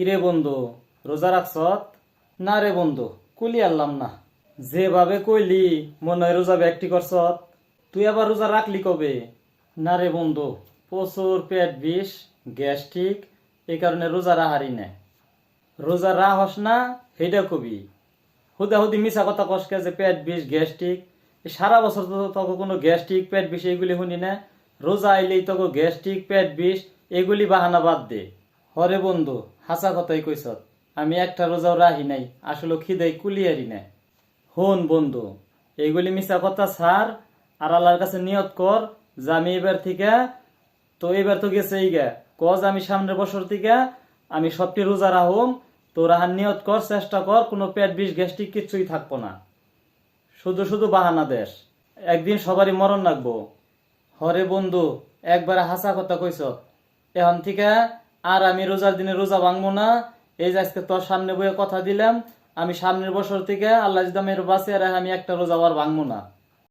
কিরে বন্ধু, রোজা রাখছত? না রে বন্ধু, কুলি আনলাম না। যেভাবে কইলি মনে হয় রোজা ব্যক্তি করছত। তুই আবার রোজা রাখলি কবে? না রে বন্ধু, প্রচুর পেট বিষ, গ্যাস্ট্রিক, এই কারণে রোজা রাহারি না। রোজা রাহস না সেইটা কবি। হুদাহুদি মিছা কথা কসকে যে পেট বিষ গ্যাস্ট্রিক। সারা বছর তো তোকে কোনো গ্যাস্ট্রিক পেট বিষ এইগুলি শুনি না। রোজা আইলেই তোকে গ্যাস্ট্রিক পেট বিষ এগুলি বাহানা বাদ দে। হরে বন্ধু, হাসা কথাই কইছত। আমি একটা রোজাও রাহি নাই, আসলে খিদাই কুলিয়ারি না। হন বন্ধু, এইগুলি মিছা কথা ছাড়, আর আল্লাহর কাছে নিয়ত কর যে আমি এবার থেকে, তো এবার তো গেছে এই গে, কজ আমি সামনের বছর থেকে আমি সবটি রোজা রাহুম। তো রাহার নিয়ত কর, চেষ্টা কর, কোনো পেট বিষ গ্যাস্ট্রিক কিচ্ছুই থাকবো না। শুধু শুধু বাহানা দেশ, একদিন সবারই মরণ লাগবো। হরে বন্ধু, একবারে হাসা কথা কইছ। এখন থেকে আর আমি রোজার দিনে রোজা ভাঙবো না। এই যে আজকে তোর সামনে বইয়ে কথা দিলাম, আমি সামনের বছর থেকে আল্লাহ যদি আমার বাঁচিয়ে রাখে আমি একটা রোজা আর ভাঙবো না।